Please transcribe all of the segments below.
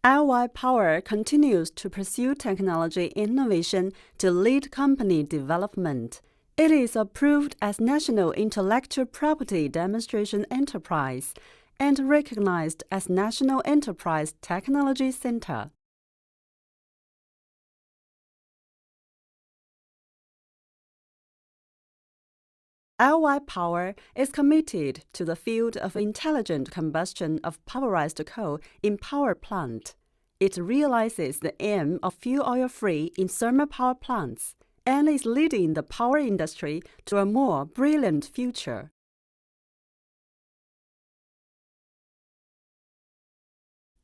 LY Power continues to pursue technology innovation to lead company development. It is approved as National Intellectual Property Demonstration Enterprise and recognized as National Enterprise Technology Center. LY Power is committed to the field of intelligent combustion of pulverized coal in power plant. It realizes the aim of fuel oil-free in thermal power plants and is leading the power industry to a more brilliant future.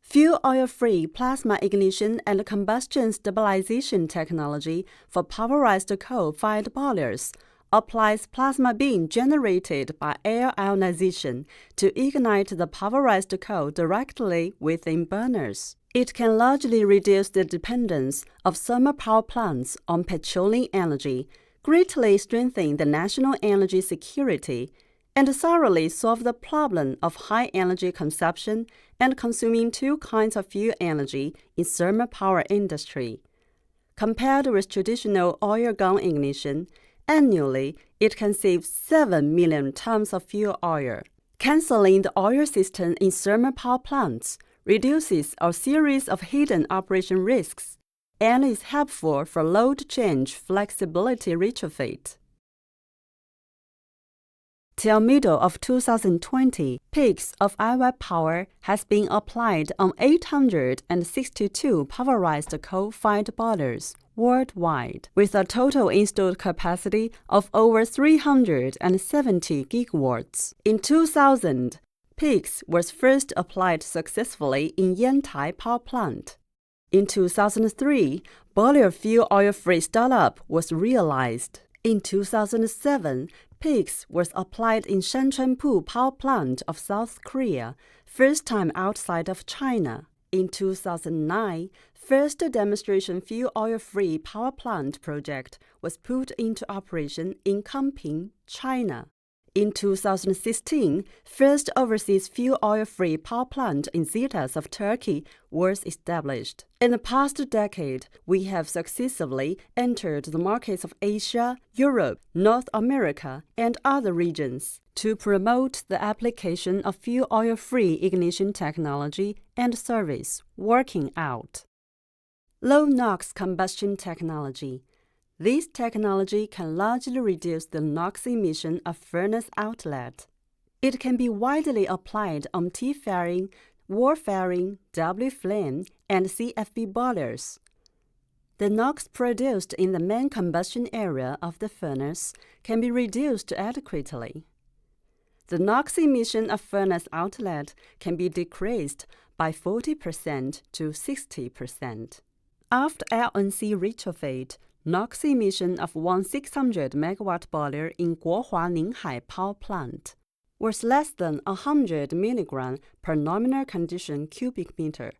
Fuel oil-free plasma ignition and combustion stabilization technology for pulverized coal-fired boilers applies plasma beam generated by air ionization to ignite the pulverized coal directly within burners. It can largely reduce the dependence of thermal power plants on petroleum energy, greatly strengthen the national energy security, and thoroughly solve the problem of high energy consumption and consuming two kinds of fuel energy in thermal power industry. Compared with traditional oil gun ignition, annually, it can save 7 million tons of fuel oil. Canceling the oil system in thermal power plants reduces a series of hidden operation risks and is helpful for load change flexibility retrofit. Till middle of 2020, peaks of LY Power has been applied on 862 pulverized coal-fired boilers worldwide, with a total installed capacity of over 370 gigawatts. In 2000, PEAKS was first applied successfully in Yantai Power Plant. In 2003, boiler fuel oil-free startup was realized. In 2007, PEAKS was applied in Shenzhen Power Plant of South Korea, first time outside of China. In 2009, first demonstration fuel oil-free power plant project was put into operation in Combustion, China. In 2016, first overseas fuel oil-free power plant in Zetas of Turkey was established. In the past decade, we have successively entered the markets of Asia, Europe, North America, and other regions to promote the application of fuel oil-free ignition technology and service working out. Low NOx combustion technology. This technology can largely reduce the NOx emission of furnace outlet. It can be widely applied on T-fairing, wall-fairing, W-flame, and CFB boilers. The NOx produced in the main combustion area of the furnace can be reduced adequately. The NOx emission of furnace outlet can be decreased by 40% to 60%. After LNC retrofit, NOx emission of one 600 megawatt boiler in Guohua Ninhai Power Plant was less than 100 milligram per nominal condition cubic meter.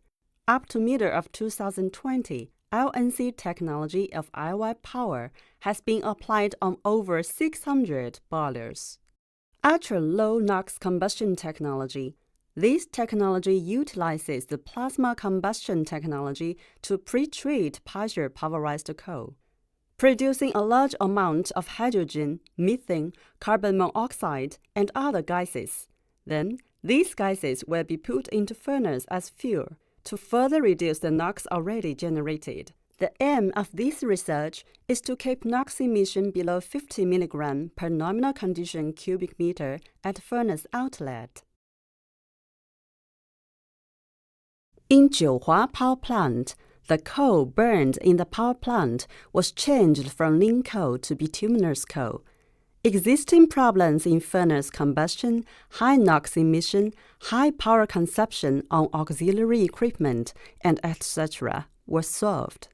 Up to middle of 2020, LNC technology of LY Power has been applied on over 600 boilers. Ultra-low NOx combustion technology. This technology utilizes the plasma combustion technology to pre-treat partial pulverized coal, producing a large amount of hydrogen, methane, carbon monoxide, and other gases. Then, these gases will be put into furnace as fuel to further reduce the NOx already generated. The aim of this research is to keep NOx emission below 50 mg per nominal condition cubic meter at furnace outlet. In Jiuhua Power Plant, the coal burned in the power plant was changed from lean coal to bituminous coal. Existing problems in furnace combustion, high NOx emission, high power consumption on auxiliary equipment, and etc. were solved.